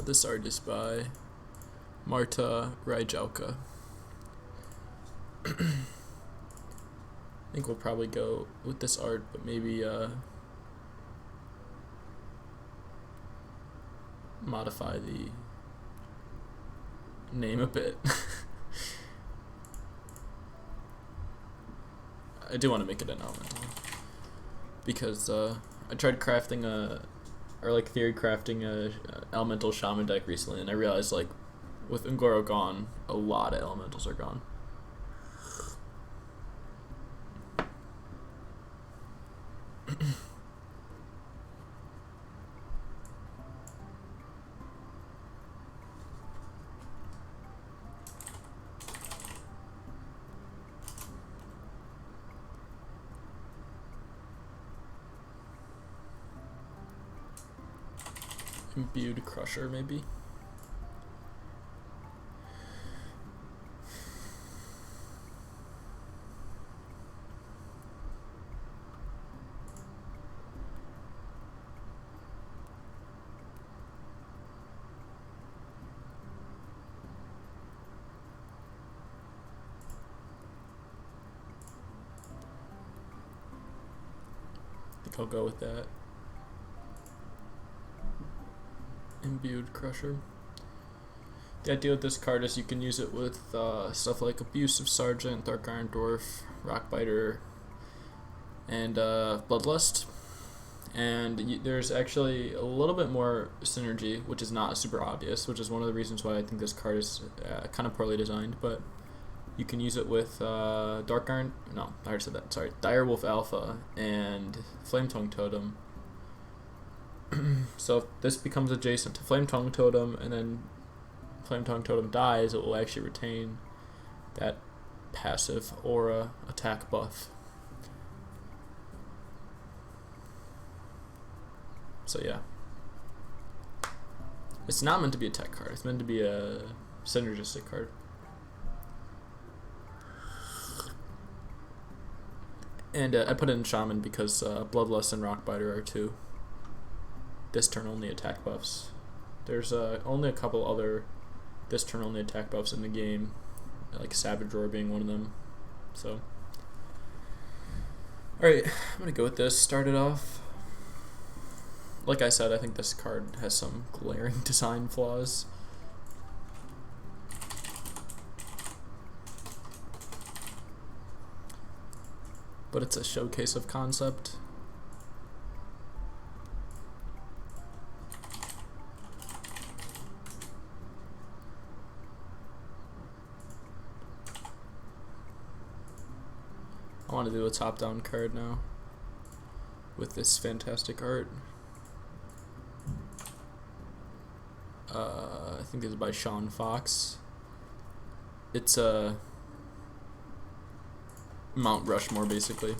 This art is by Marta Ryjalka. I think we'll probably go with this art, but maybe modify the name a bit. I do want to make it an elemental because I tried crafting theory crafting a elemental shaman deck recently, and I realized like with Ungoro gone, a lot of elementals are gone. Imbued Crusher, maybe. I think I'll go with that. Imbued Crusher. The idea with this card is you can use it with stuff like Abusive Sergeant, Dark Iron Dwarf, Rockbiter, and Bloodlust. And there's actually a little bit more synergy, which is not super obvious, which is one of the reasons why I think this card is kind of poorly designed. But you can use it with Direwolf Alpha and Flametongue Totem. So if this becomes adjacent to Flametongue Totem and then Flametongue Totem dies, it will actually retain that passive aura attack buff. So yeah. It's not meant to be a tech card, it's meant to be a synergistic card. And I put in Shaman because Bloodlust and Rockbiter are two this turn only attack buffs. There's only a couple other this turn only attack buffs in the game, like Savage Roar being one of them. So, alright, I'm gonna go with this. Start it off. Like I said, I think this card has some glaring design flaws. But it's a showcase of concept. I want to do a top-down card now with this fantastic art. I think this is by Sean Fox. It's a Mount Rushmore, basically.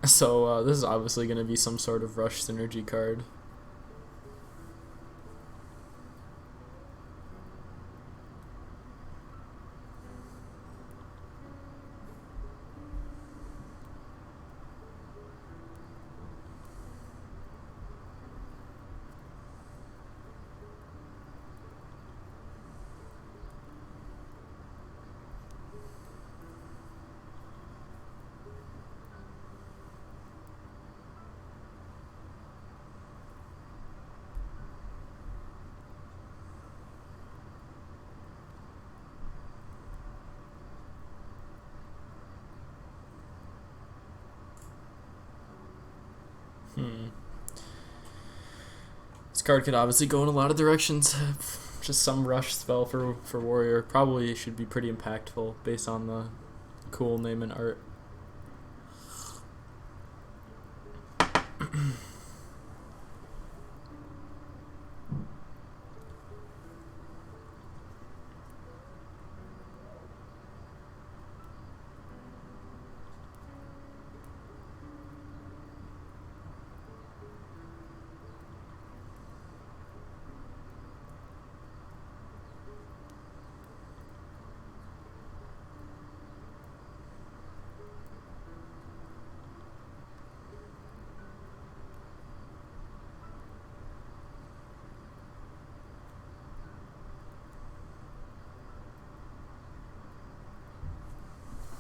So this is obviously going to be some sort of Rush synergy card. This card could obviously go in a lot of directions. Just some rush spell for warrior probably should be pretty impactful based on the cool name and art.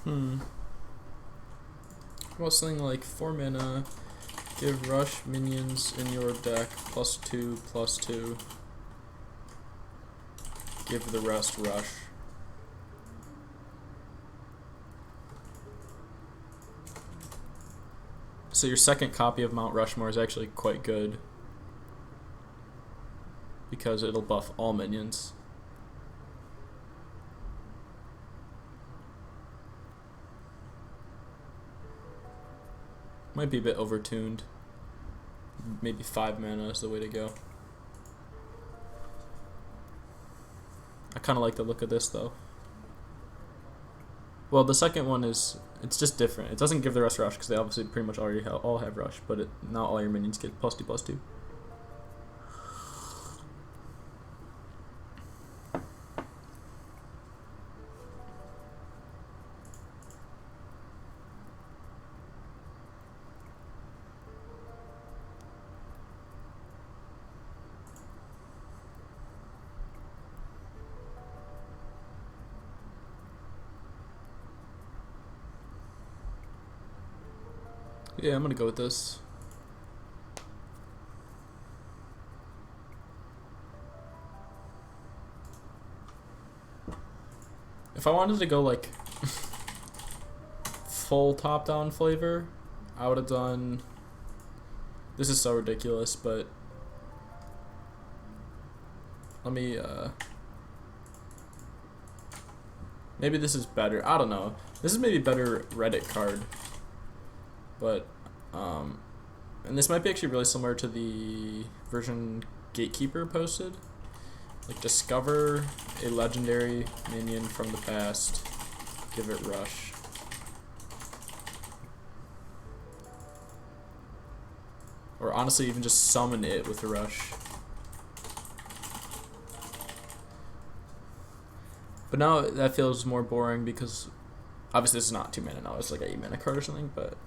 How about something like 4 mana, give rush minions in your deck +2/+2, give the rest rush. So your second copy of Mount Rushmore is actually quite good because it'll buff all minions. Might be a bit overtuned. Maybe 5 mana is the way to go. I kind of like the look of this though. Well, the second one is, it's just different. It doesn't give the rest rush because they obviously pretty much already all have rush, but not all your minions get +2/+2. Yeah, I'm gonna go with this. If I wanted to go like full top-down flavor, I would have done. This is so ridiculous, but let me. Maybe this is better. I don't know. This is maybe a better Reddit card, but and this might be actually really similar to the version Gatekeeper posted. Like, discover a legendary minion from the past, give it rush. Or honestly, even just summon it with a rush. But now that feels more boring because obviously this is not 2 mana now, it's like an 8 mana card or something, but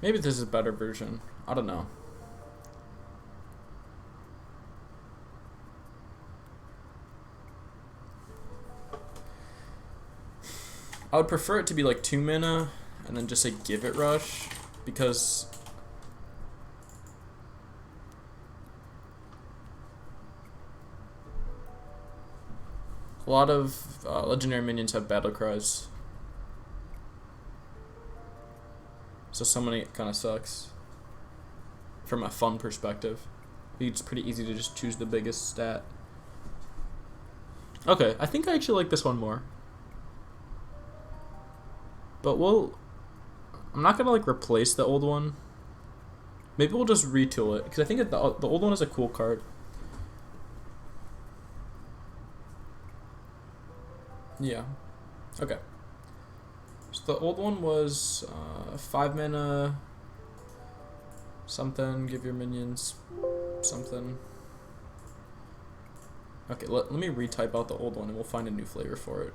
maybe this is a better version. I don't know. I would prefer it to be like 2 mana and then just say give it rush, because a lot of legendary minions have battle cries. So summoning it kind of sucks from a fun perspective. It's pretty easy to just choose the biggest stat. Okay, I think I actually like this one more. But I'm not gonna like replace the old one. Maybe we'll just retool it because I think the old one is a cool card. Yeah. Okay. So the old one was 5 mana, something, give your minions something. Okay, let me retype out the old one and we'll find a new flavor for it.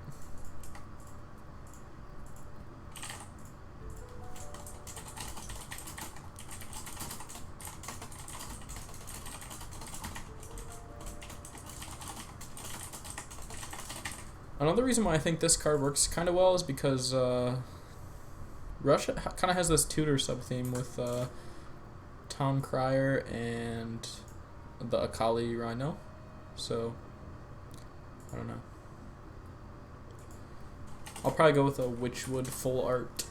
Another reason why I think this card works kind of well is because Rush kind of has this tutor sub-theme with Town Crier and the Akali Rhino. So, I don't know. I'll probably go with a Witchwood full art.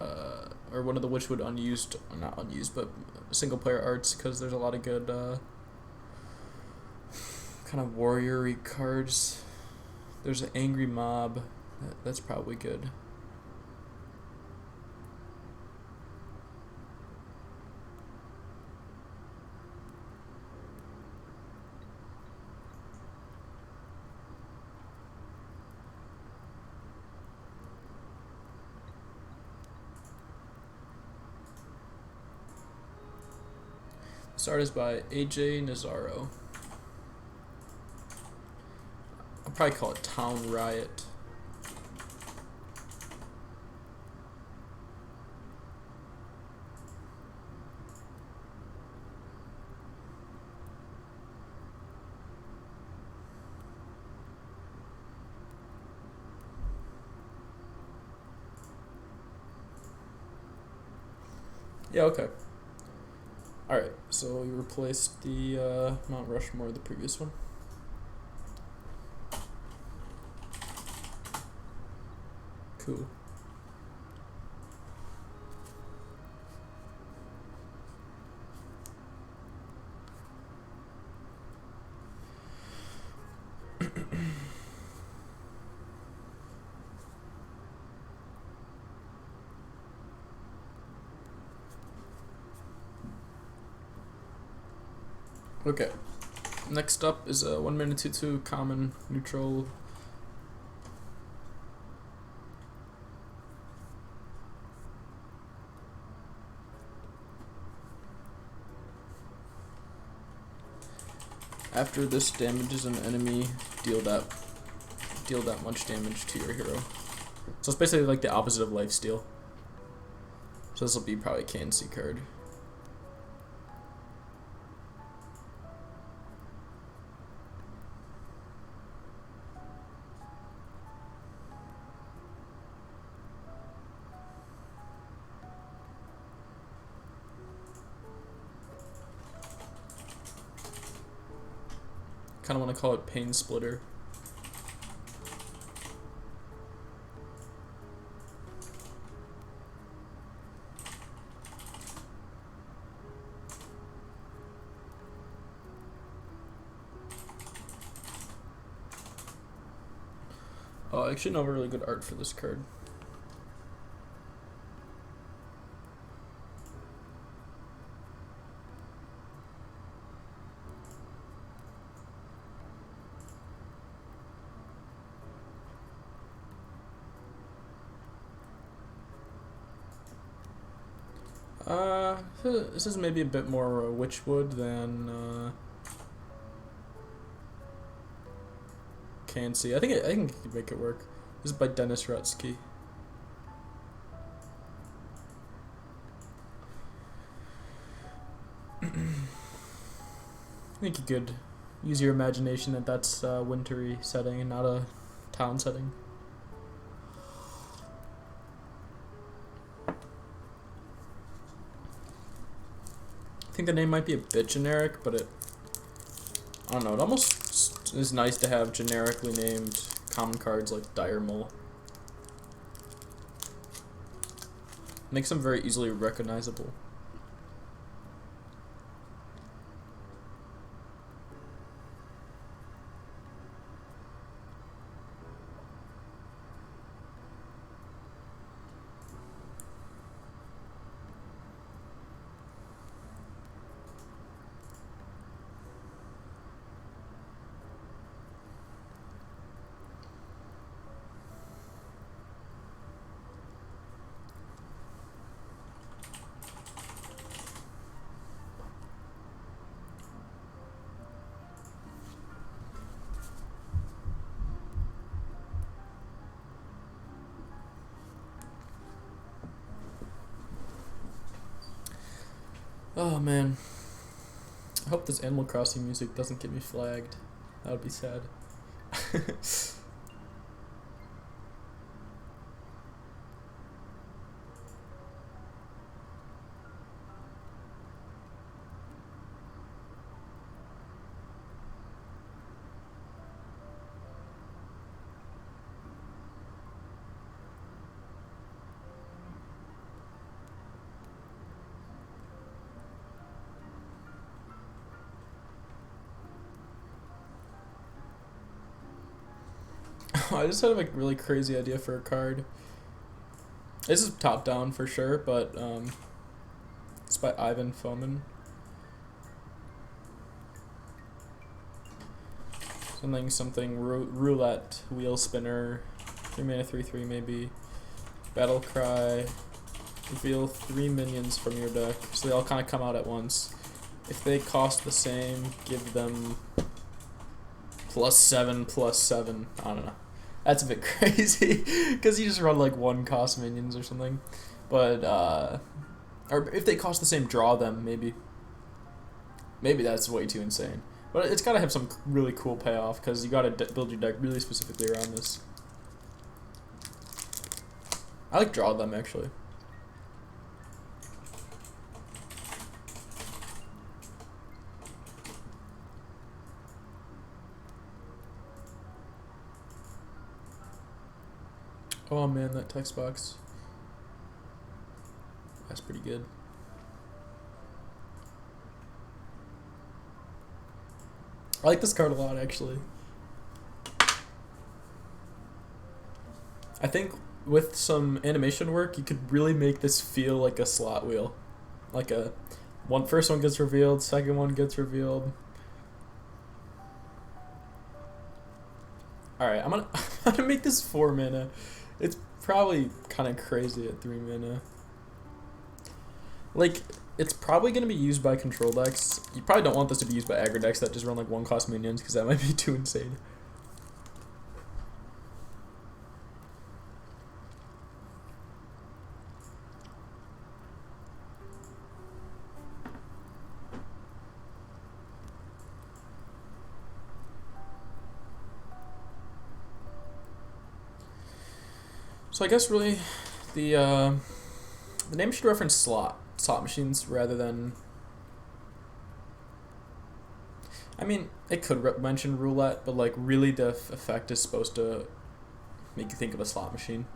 Or one of the Witchwood unused, not unused, but single player arts, because there's a lot of good kind of warrior-y cards. There's an Angry Mob. That's probably good. This art is by AJ Nazaro. I'll probably call it Town Riot. Yeah, okay. Alright, so we replaced the Mount Rushmore, the previous one. Cool. Okay. Next up is a 1 minute 2/2 common neutral. After this damages an enemy, deal that much damage to your hero. So it's basically like the opposite of lifesteal. So this will be probably a KNC card. Kind of want to call it Pain Splitter. Oh, I actually know really good art for this card. This is maybe a bit more Witchwood than KNC. I think I can make it work. This is by Dennis Rutsky. I think you could use your imagination that that's a wintry setting and not a town setting. I think the name might be a bit generic, but I don't know, it almost is nice to have generically named common cards like Dire Mole. Makes them very easily recognizable. Oh man. I hope this Animal Crossing music doesn't get me flagged. That would be sad. I just had a really crazy idea for a card. This is top down for sure, but it's by Ivan Fomin. Something roulette wheel spinner, 3 mana 3/3 maybe. Battle cry. Reveal 3 minions from your deck, so they all kind of come out at once. If they cost the same, give them +7/+7. I don't know. That's a bit crazy, because you just run like 1 cost minions or something. But, or if they cost the same, draw them, maybe. Maybe that's way too insane. But it's gotta have some really cool payoff, because you gotta build your deck really specifically around this. I like draw them, actually. Oh man, that text box. That's pretty good. I like this card a lot, actually. I think with some animation work, you could really make this feel like a slot wheel. Like a first one gets revealed, second one gets revealed. Alright, I'm gonna make this 4 mana. It's probably kind of crazy at 3 mana. Like, it's probably going to be used by control decks. You probably don't want this to be used by aggro decks that just run like 1-cost minions, because that might be too insane. So I guess really the name should reference slot machines rather than. I mean, it could mention roulette, but like really the effect is supposed to make you think of a slot machine.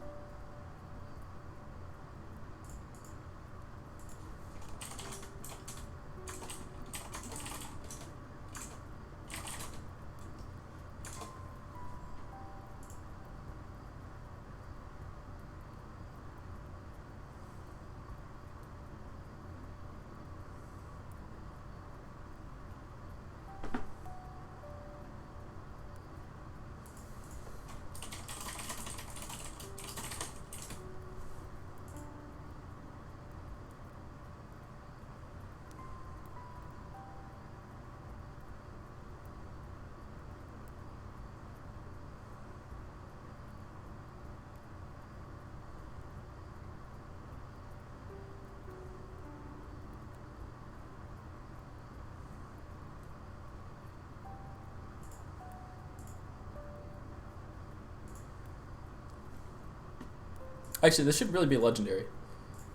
Actually, this should really be legendary.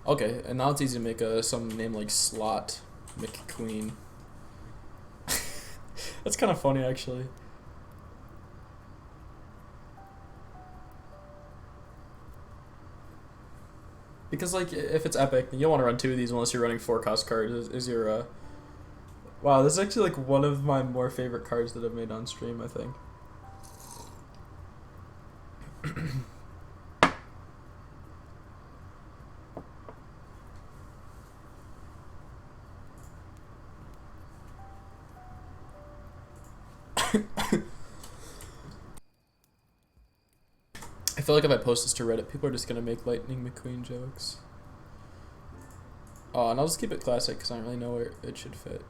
Okay, and now it's easy to make some name like Slot McQueen. That's kind of funny, actually. Because, like, if it's epic, you don't want to run 2 of these unless you're running 4-cost cards. Is your, Wow, this is actually, like, one of my more favorite cards that I've made on stream, I think. I feel like if I post this to Reddit, people are just gonna make Lightning McQueen jokes. Oh, and I'll just keep it classic because I don't really know where it should fit.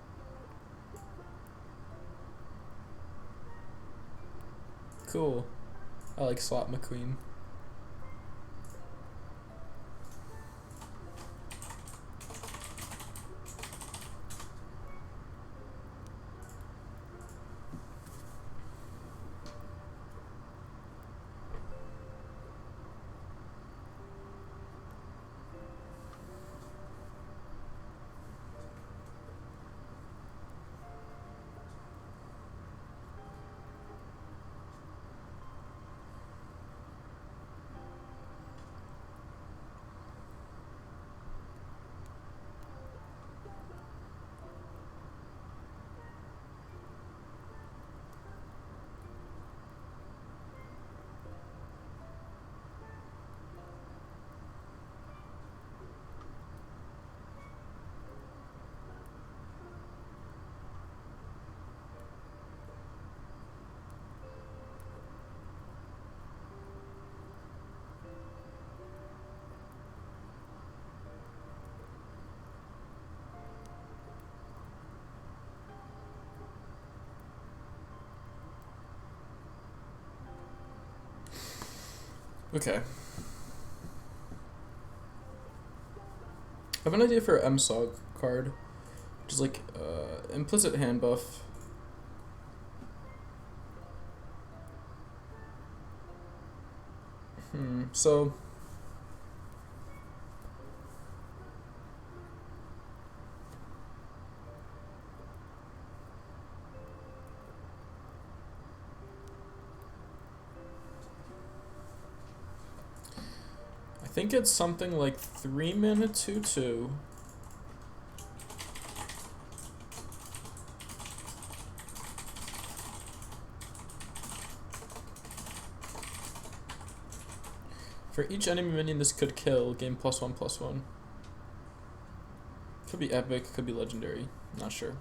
Cool. I like Slot McQueen. Okay. I have an idea for an MSOG card, which is like implicit hand buff. So think it's something like 3 mana 2/2. For each enemy minion this could kill, gain +1/+1. Could be epic, could be legendary. Not sure.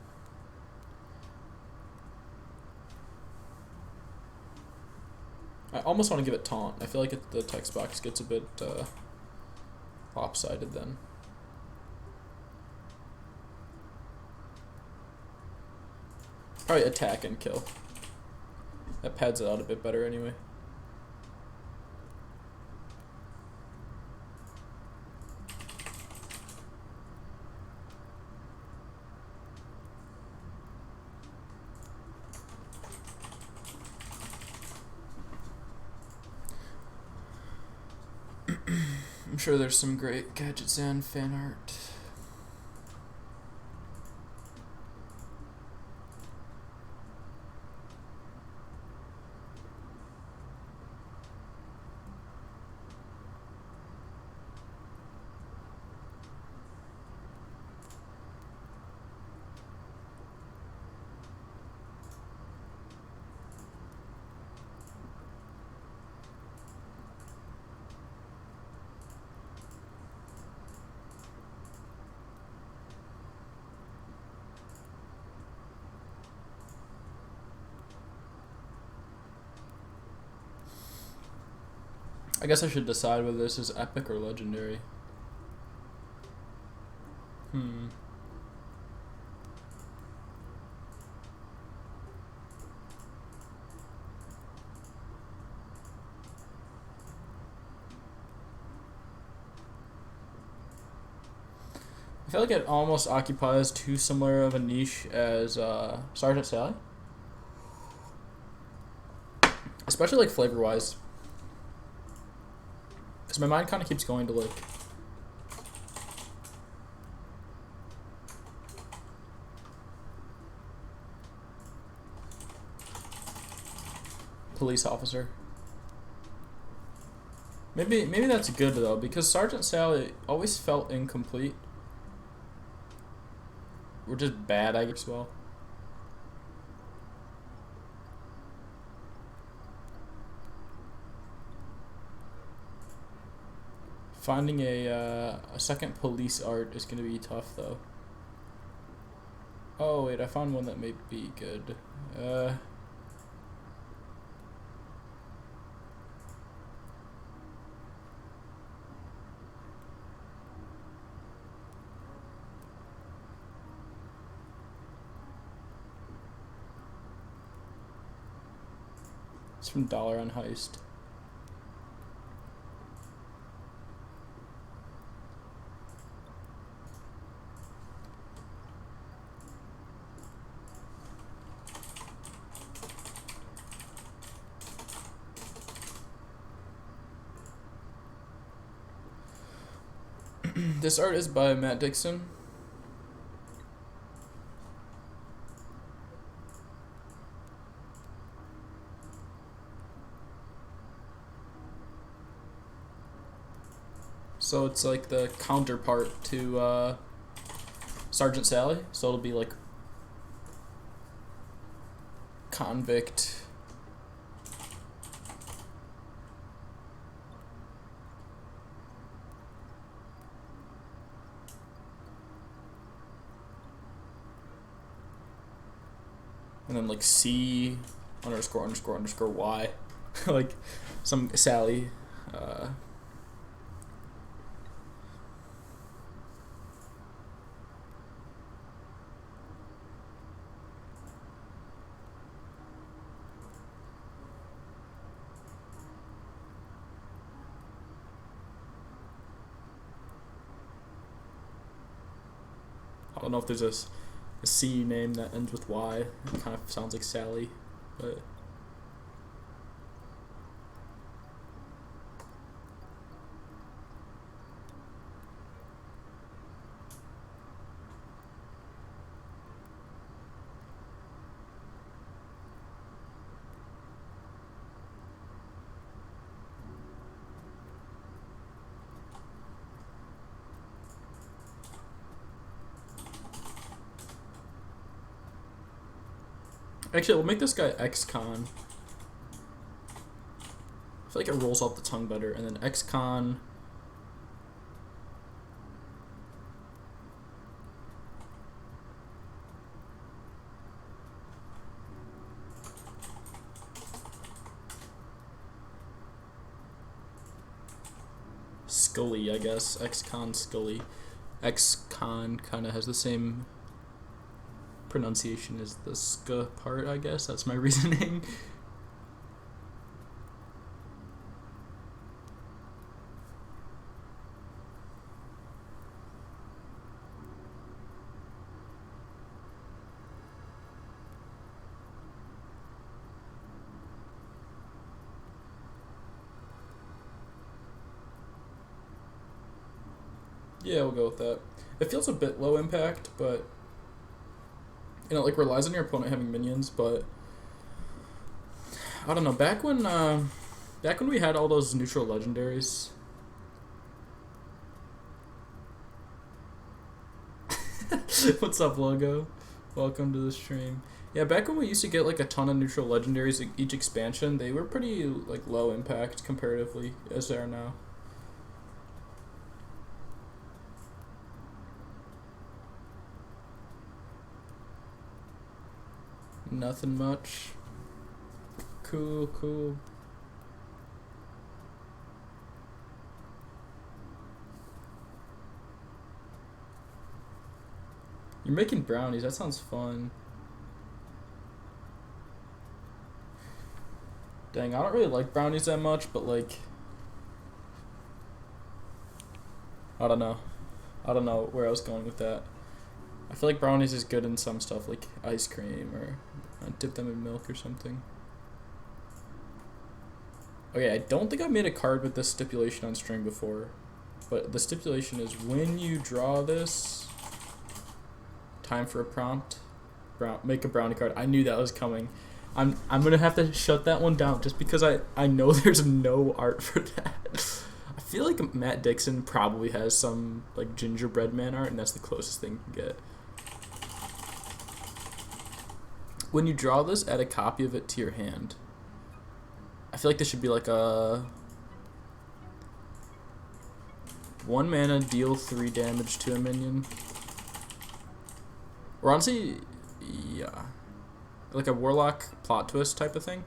I almost want to give it taunt. I feel like the text box gets a bit lopsided then. Probably attack and kill. That pads it out a bit better anyway. I'm sure there's some great gadgets and fan art. I guess I should decide whether this is epic or legendary. I feel like it almost occupies too similar of a niche as Sergeant Sally. Especially like flavor-wise. Because my mind kind of keeps going to like police officer. Maybe that's good though, because Sergeant Sally always felt incomplete. We're just bad, I guess. Well, finding a second police art is gonna be tough though. Oh wait, I found one that may be good. It's from Dollar on Heist. This art is by Matt Dixon. So it's like the counterpart to Sergeant Sally. So it'll be like convict. And then like C ___ Y. Like some Sally. I don't know if there's a C name that ends with Y. It kind of sounds like Sally, but Actually, we'll make this guy ex-con. I feel like it rolls off the tongue better. And then ex-con. Scully, I guess. Ex-con Scully. Ex-con kind of has the same pronunciation as the sk part, I guess. That's my reasoning. Yeah, we'll go with that. It feels a bit low impact, but you know, like relies on your opponent having minions, but I don't know. Back when we had all those neutral legendaries. What's up, Logo? Welcome to the stream. Yeah, back when we used to get like a ton of neutral legendaries each expansion, they were pretty like low impact comparatively as they are now. Nothing much. Cool, cool. You're making brownies. That sounds fun. Dang, I don't really like brownies that much, but like, I don't know. I don't know where I was going with that. I feel like brownies is good in some stuff, like ice cream, or dip them in milk or something. Okay, I don't think I made a card with this stipulation on string before, but the stipulation is when you draw this, time for a prompt, make a brownie card. I knew that was coming. I'm gonna have to shut that one down just because I know there's no art for that. I feel like Matt Dixon probably has some like gingerbread man art, and that's the closest thing you can get. When you draw this, add a copy of it to your hand. I feel like this should be like a 1 mana, deal 3 damage to a minion. Or honestly, yeah, like a warlock plot twist type of thing.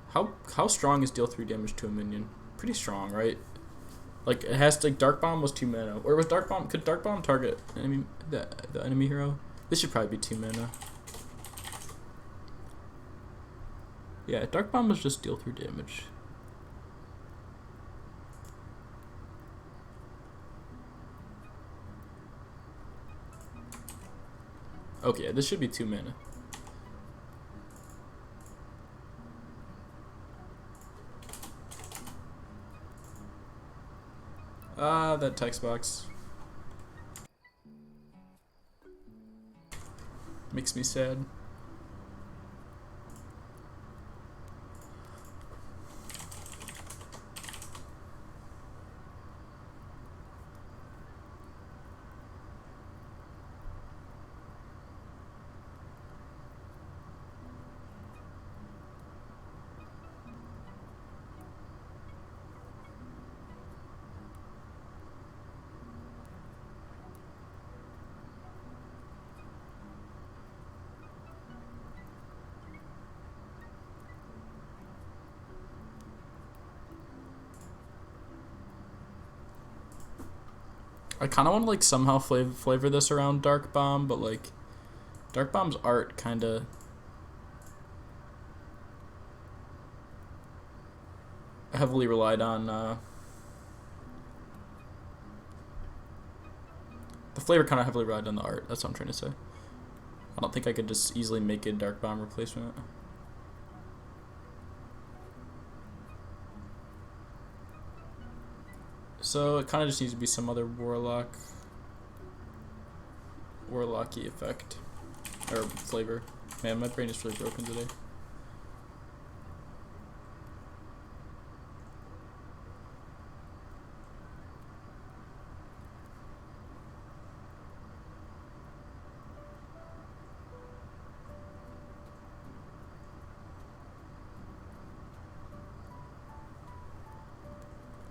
How strong is deal 3 damage to a minion? Pretty strong, right? Like it has to, like Dark Bomb was 2 mana, or was Dark Bomb? Could Dark Bomb target enemy the enemy hero? This should probably be 2 mana. Yeah, Dark Bomb was just deal 3 damage. Okay, this should be 2 mana. Ah, that text box. Makes me sad. I kind of want to like somehow flavor this around Dark Bomb, but like Dark Bomb's art kind of heavily relied on the flavor kind of heavily relied on the art. That's what I'm trying to say. I don't think I could just easily make a Dark Bomb replacement. So it kind of just needs to be some other warlocky effect or flavor. Man, my brain is really broken today.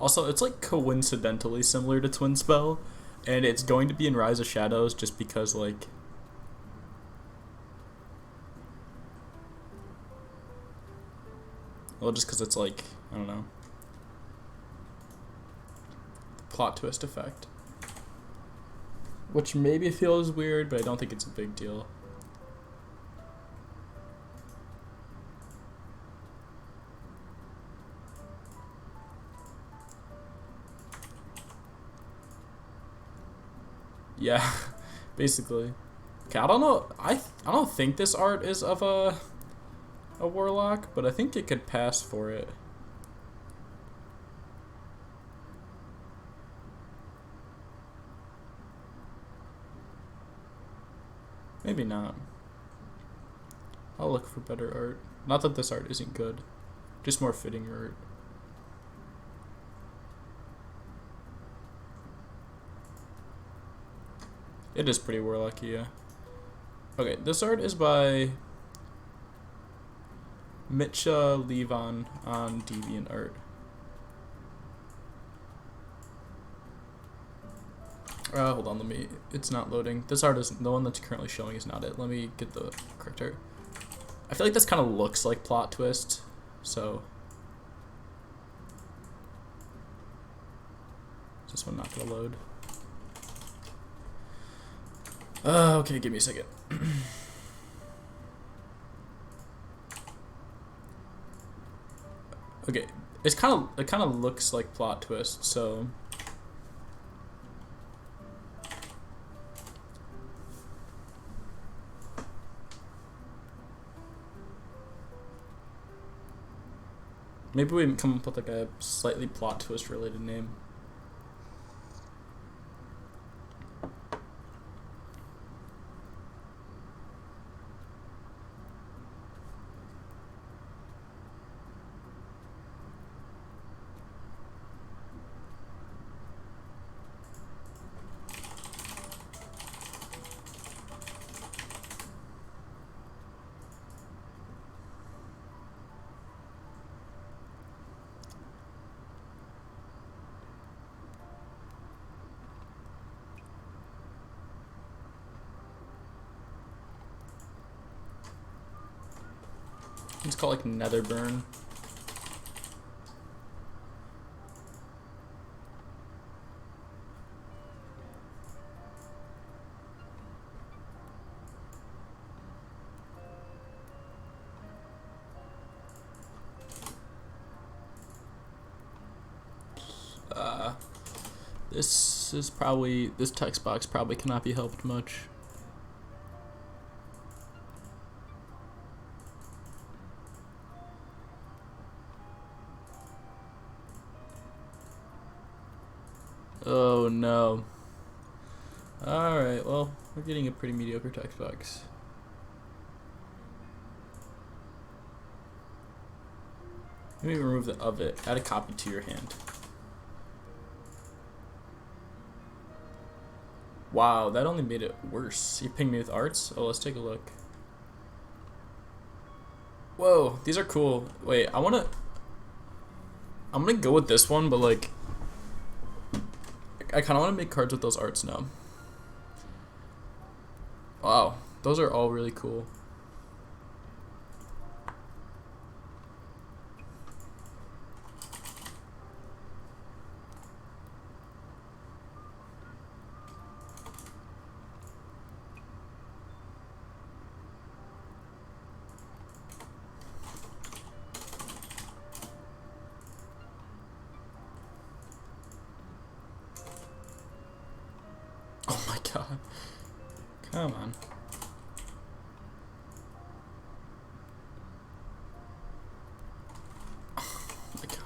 Also, it's like coincidentally similar to Twin Spell, and it's going to be in Rise of Shadows just because like. Well, just because it's like, I don't know. Plot twist effect. Which maybe feels weird, but I don't think it's a big deal. Yeah, basically. Okay, I don't know. I don't think this art is of a warlock, but I think it could pass for it. Maybe not. I'll look for better art. Not that this art isn't good, just more fitting art. It is pretty warlocky, yeah. Okay, this art is by Mitcha Levon on DeviantArt. Hold on, it's not loading. This art is, the one that's currently showing is not it. Let me get the correct art. I feel like this kind of looks like plot twist, so. Is this one not gonna load? Okay, give me a second. Okay, it kind of looks like plot twist, so. Maybe we come up with like a slightly plot twist related name. It's called like Netherburn. This text box probably cannot be helped much. Oh no. Alright, well, we're getting a pretty mediocre text box. Let me remove the of it. Add a copy to your hand. Wow, that only made it worse. You pinged me with arts? Oh, let's take a look. Whoa, these are cool. Wait, I'm gonna go with this one, but like, I kind of want to make cards with those arts now. Wow, those are all really cool. Oh my god. Come on. Oh my gosh.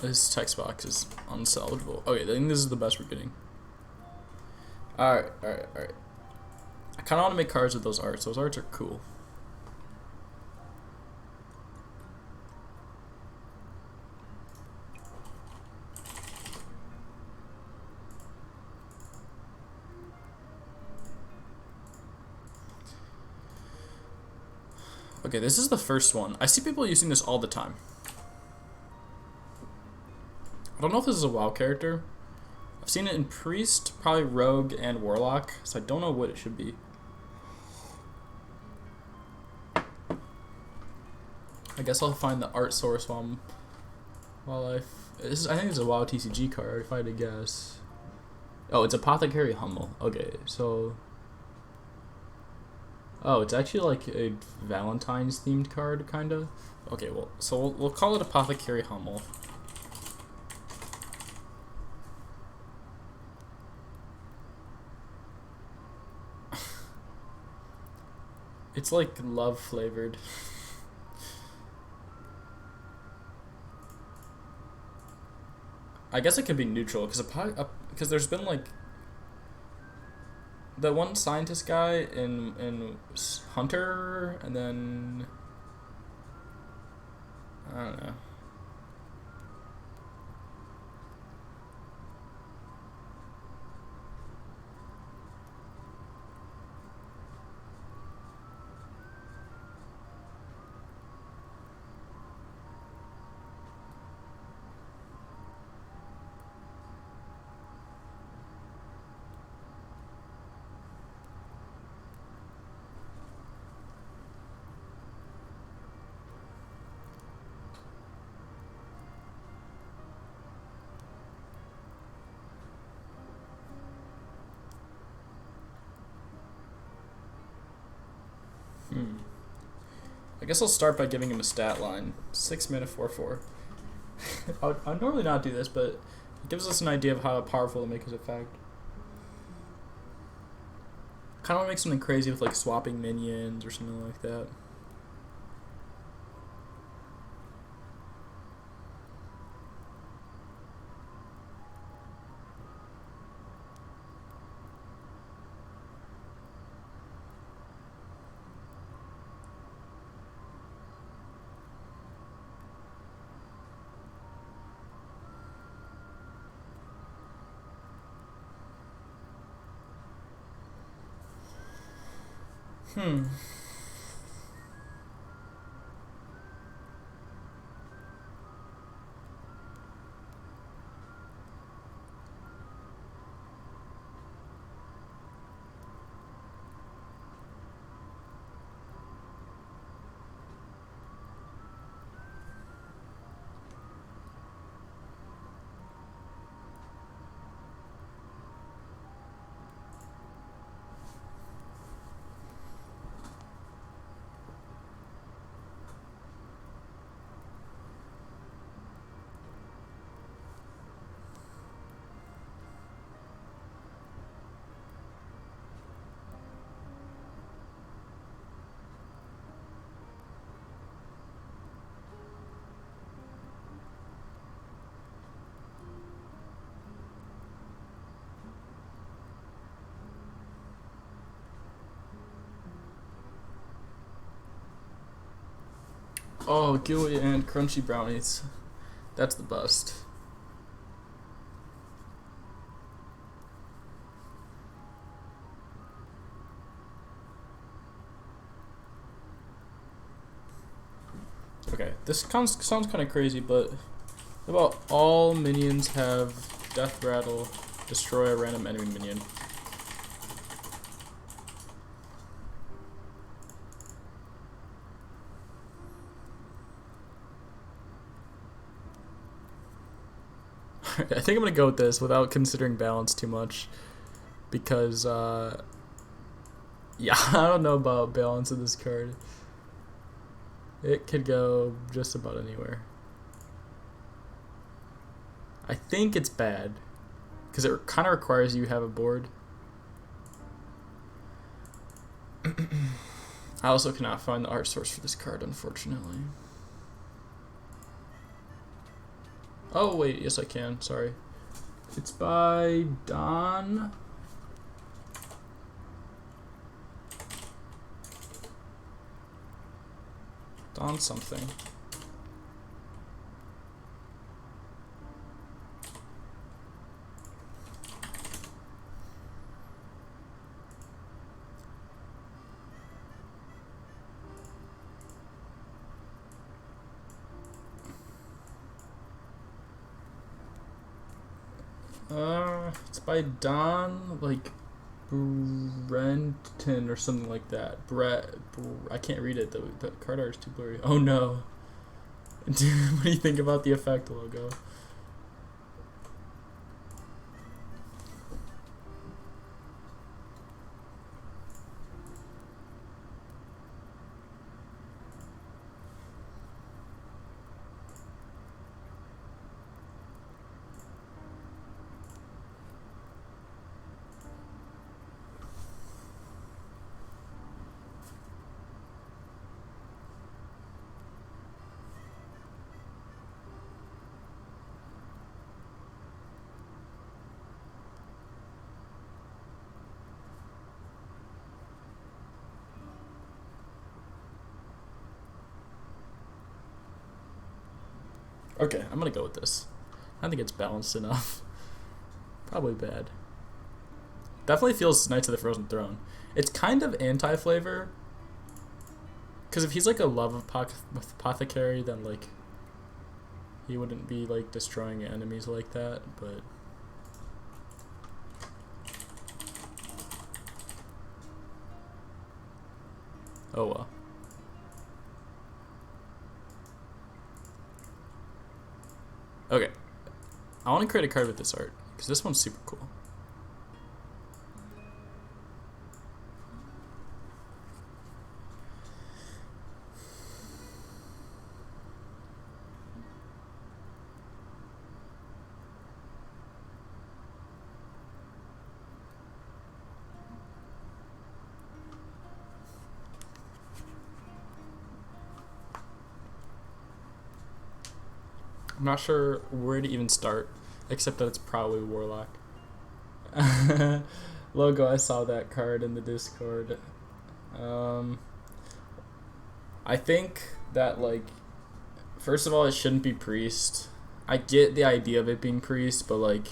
This text box is unsalvageable. Okay, I think this is the best we're getting. Alright. I kinda wanna make cards with those arts. Those arts are cool. Okay, this is the first one. I see people using this all the time. don't know if this is a WoW character. I've seen it in Priest, probably Rogue, and Warlock, so I don't know what it should be. I guess I'll find the art source while I think it's a WoW TCG card, if I had to guess. Oh, it's Apothecary Hummel. Okay, so... Oh, it's actually like a Valentine's themed card, kinda. Okay, well, so we'll call it Apothecary Hummel. It's like love flavored. I guess it could be neutral because there's been like the one scientist guy in Hunter, and then I don't know. I guess I'll start by giving him a stat line. 6 mana, 4/4. I'd normally not do this, but it gives us an idea of how powerful to make his effect. Kind of want to make something crazy with like swapping minions or something like that. Oh, gooey and crunchy brownies. That's the best. Okay, this sounds kind of crazy, but how about all minions have Death Rattle, destroy a random enemy minion? I think I'm gonna go with this without considering balance too much, because yeah, I don't know about balance of this card. It could go just about anywhere. I think it's bad because it kind of requires you have a board. I also cannot find the art source for this card, unfortunately. Oh wait, yes I can, sorry. It's by Don something. It's by Don, like, Brenton or something like that. I can't read it. The card art is too blurry. Oh no. What do you think about the effect logo? Okay, I'm gonna go with this. I think it's balanced enough. Probably bad. Definitely feels Knights of the Frozen Throne. It's kind of anti-flavor. Because if he's like a love of apothecary, then like he wouldn't be like destroying enemies like that, but oh well. Okay. I want to create a card with this art, because this one's super cool. I'm not sure where to even start, except that it's probably Warlock. Logo, I saw that card in the Discord. I think that, like, first of all, it shouldn't be Priest. I get the idea of it being Priest, but, like,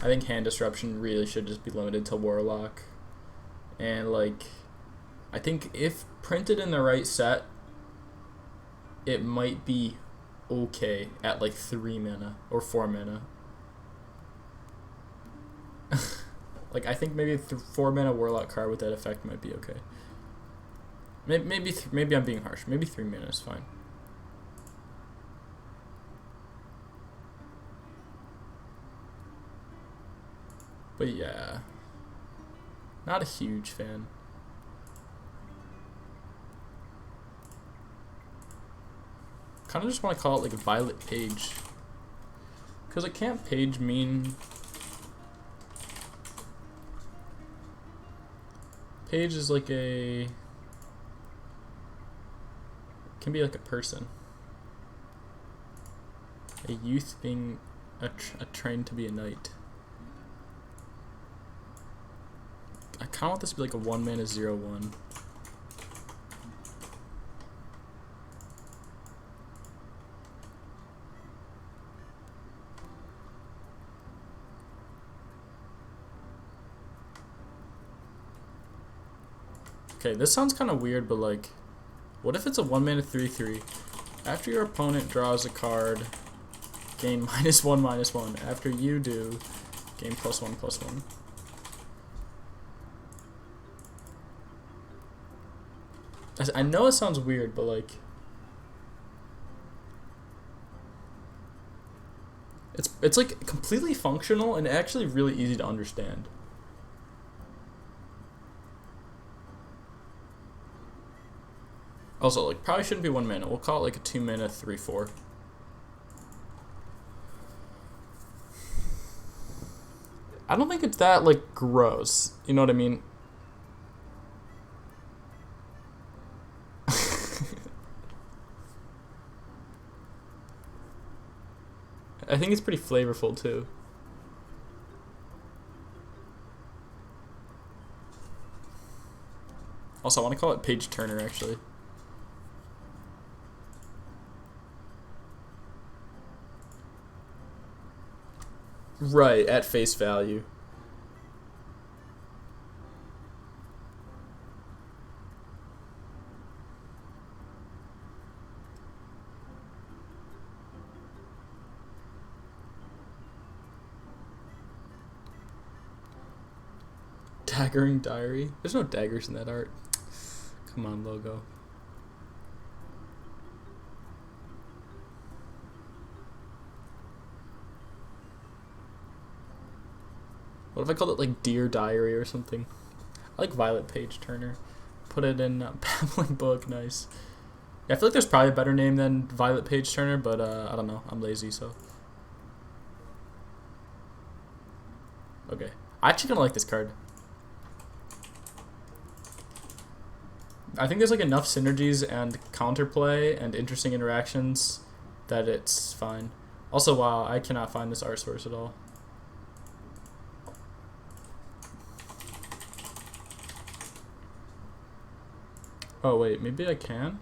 I think Hand Disruption really should just be limited to Warlock. And, like, I think if printed in the right set, it might be okay at like 3 mana or 4 mana. Like, I think maybe a 4 mana Warlock card with that effect might be okay. Maybe I'm being harsh. Maybe 3 mana is fine. But yeah, not a huge fan. Kind of just want to call it like a Violet Page, because it can't page mean page is like a can be like a person, a youth being trained to be a knight. I kind of want this to be like a 1 mana 0/1. Okay, this sounds kind of weird, but like, what if it's a 1 mana 3/3? After your opponent draws a card, gain -1/-1. After you do, gain +1/+1. I know it sounds weird, but like, it's like completely functional and actually really easy to understand. Also, like, probably shouldn't be 1 mana. We'll call it like a 2 mana 3/4. I don't think it's that like gross. You know what I mean? I think it's pretty flavorful too. Also, I want to call it Page Turner actually. Right, at face value. Daggering Diary. There's no daggers in that art. Come on, logo. What if I called it like Dear Diary or something? I like Violet Page Turner. Put it in Babbling Book. Nice. Yeah, I feel like there's probably a better name than Violet Page Turner, but I don't know. I'm lazy, so. Okay. I actually kind of like this card. I think there's like enough synergies and counterplay and interesting interactions that it's fine. Also, wow, I cannot find this art source at all. Oh wait, maybe I can?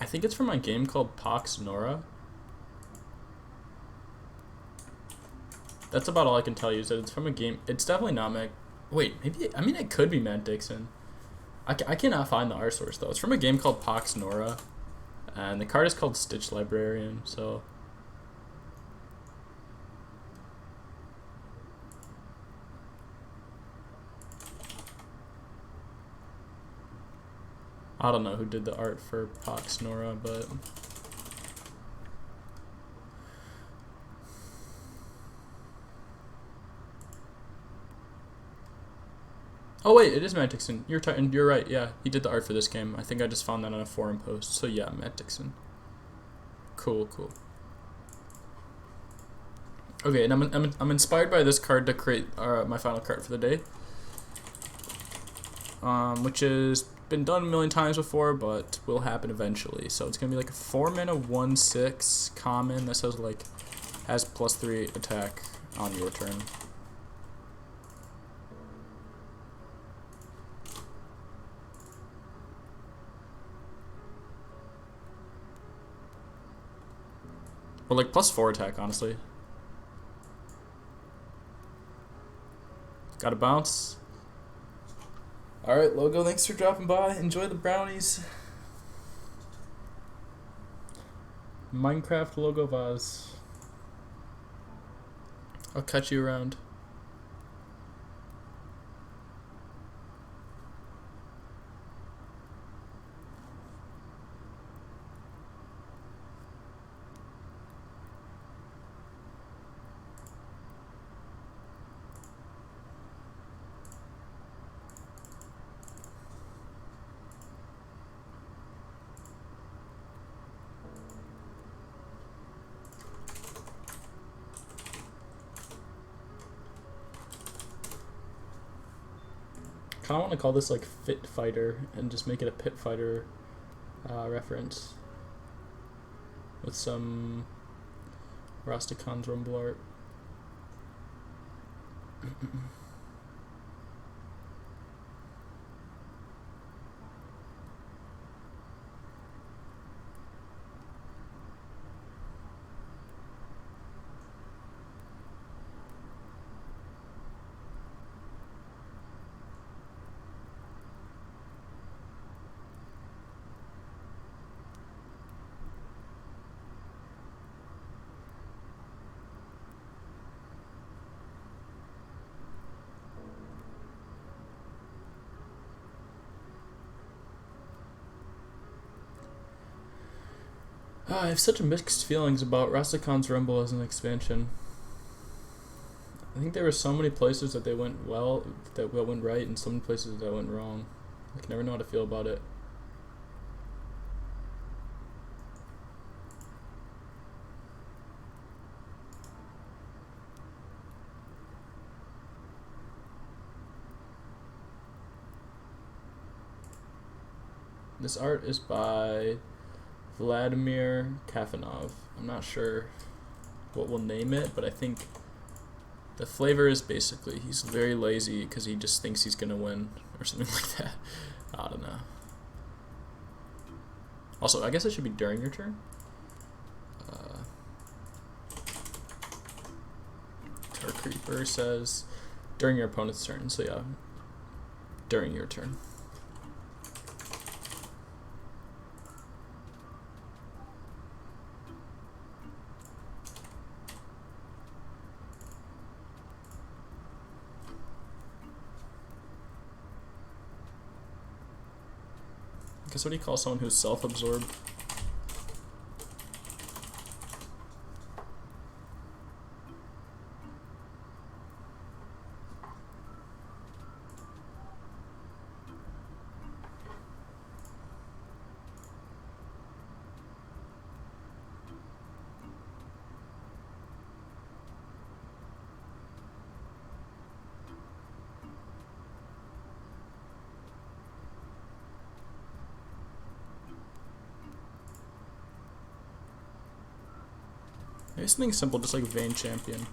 I think it's from a game called Pox Nora. That's about all I can tell you, is that it's from a game. It's definitely not Matt. Wait, maybe. I mean, it could be Matt Dixon. I cannot find the art source, though. It's from a game called Pox Nora. And the card is called Stitch Librarian, so. I don't know who did the art for Pox Nora, but. Oh wait, it is Matt Dixon. You're right. Yeah, he did the art for this game. I think I just found that on a forum post. So yeah, Matt Dixon. Cool. Okay, and I'm inspired by this card to create my final card for the day. Which has been done a million times before, but will happen eventually. So it's gonna be like a 4-mana 1/6 common that says like has +3 attack on your turn. Or like +4 attack, honestly. Gotta bounce. Alright, logo, thanks for dropping by. Enjoy the brownies. Minecraft logo vase. I'll catch you around. I kind of want to call this like Fit Fighter and just make it a Pit Fighter reference with some Rasticon's Rumble art. I have such mixed feelings about Rasticon's Rumble as an expansion. I think there were so many places that they went well, that went right, and so many places that went wrong. I can never know how to feel about it. This art is by Vladimir Kafanov. I'm not sure what we'll name it, but I think the flavor is basically he's very lazy because he just thinks he's gonna win or something like that. I don't know. Also, I guess it should be during your turn. Burr says during your opponent's turn, so yeah, during your turn. I guess what do you call someone who's self-absorbed? Maybe something simple, just like Vein Champion.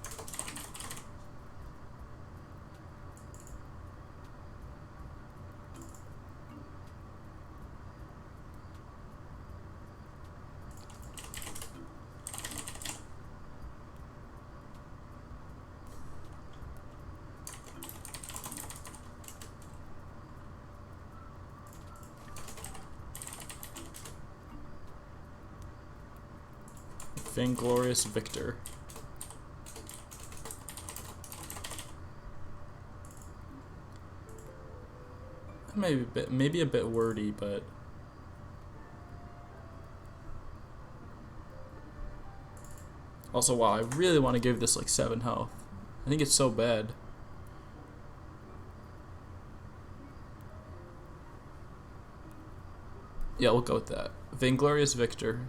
Vainglorious Victor. Maybe a bit wordy, but also, wow, I really want to give this like 7 health. I think it's so bad. Yeah, we'll go with that. Vainglorious Victor.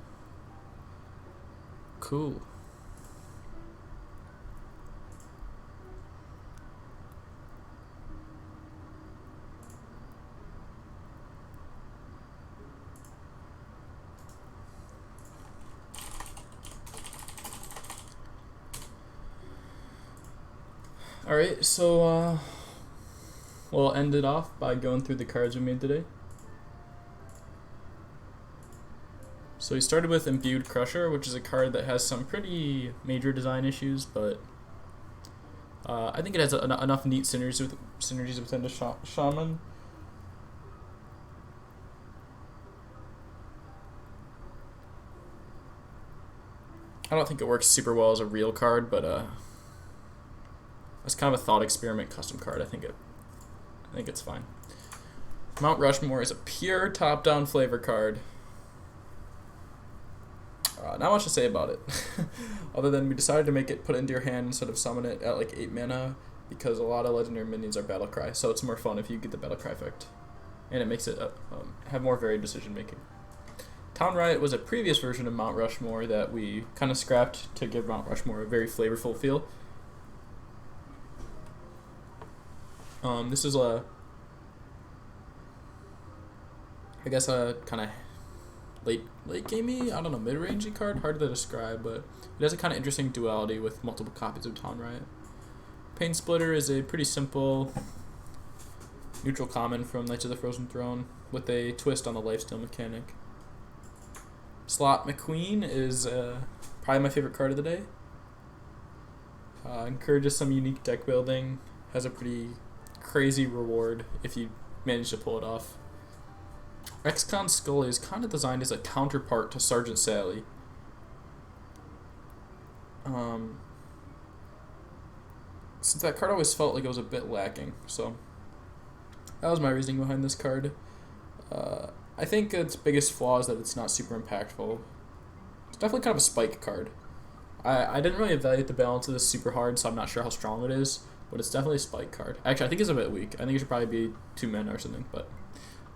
Cool. Alright, so we'll end it off by going through the cards we made today. So we started with Imbued Crusher, which is a card that has some pretty major design issues, but I think it has enough neat synergies within the Shaman. I don't think it works super well as a real card, but as kind of a thought experiment custom card, I think it's fine. Mount Rushmore is a pure top-down flavor card. Not much to say about it, other than we decided to make it put it into your hand instead of summon it at like 8 mana, because a lot of legendary minions are Battlecry, so it's more fun if you get the Battlecry effect, and it makes it have more varied decision making. Town Riot was a previous version of Mount Rushmore that we kind of scrapped to give Mount Rushmore a very flavorful feel. This is I guess a kind of late gamey, I don't know, mid-rangey card, hard to describe, but it has a kind of interesting duality with multiple copies of Town Riot. Pain Splitter is a pretty simple neutral common from Knights of the Frozen Throne with a twist on the lifesteal mechanic. Slot McQueen is probably my favorite card of the day. Encourages some unique deck building, has a pretty crazy reward if you manage to pull it off. Ex-Con Scully is kind of designed as a counterpart to Sergeant Sally. Since that card always felt like it was a bit lacking, so that was my reasoning behind this card. I think its biggest flaw is that it's not super impactful. It's definitely kind of a spike card. I didn't really evaluate the balance of this super hard, so I'm not sure how strong it is, but it's definitely a spike card. Actually, I think it's a bit weak. I think it should probably be 2 mana or something, but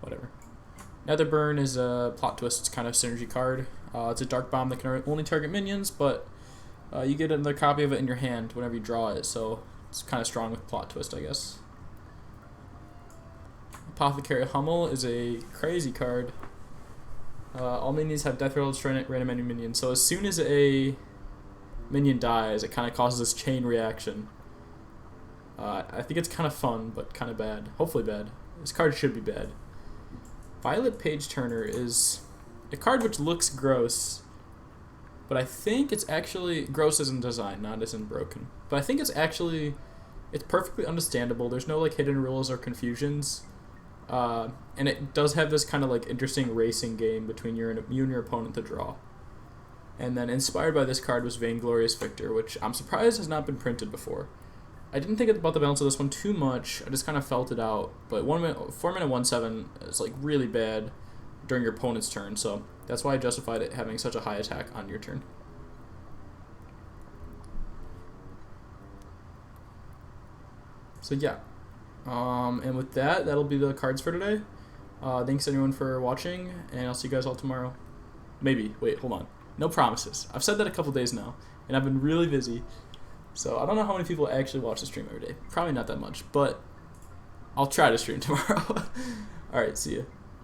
whatever. Netherburn is a Plot Twist's kind of synergy card. It's a Dark Bomb that can only target minions, but you get another copy of it in your hand whenever you draw it, so it's kind of strong with Plot Twist, I guess. Apothecary Hummel is a crazy card. All minions have Death Rattle, destroy random enemy minions, so as soon as a minion dies, it kind of causes this chain reaction. I think it's kind of fun, but kind of bad. Hopefully bad. This card should be bad. Violet Page Turner is a card which looks gross, but I think it's actually gross as in design, not as in broken. But I think it's perfectly understandable. There's no like hidden rules or confusions, and it does have this kind of like interesting racing game between you and your opponent to draw. And then inspired by this card was Vainglorious Victor, which I'm surprised has not been printed before. I didn't think about the balance of this one too much. I just kind of felt it out. But 4-mana 1/7 is like really bad during your opponent's turn, so that's why I justified it having such a high attack on your turn. So yeah, and with that, that'll be the cards for today. Thanks everyone for watching, and I'll see you guys all tomorrow. Maybe. Wait, hold on. No promises. I've said that a couple days now, and I've been really busy. So I don't know how many people actually watch the stream every day. Probably not that much, but I'll try to stream tomorrow. Alright, see ya.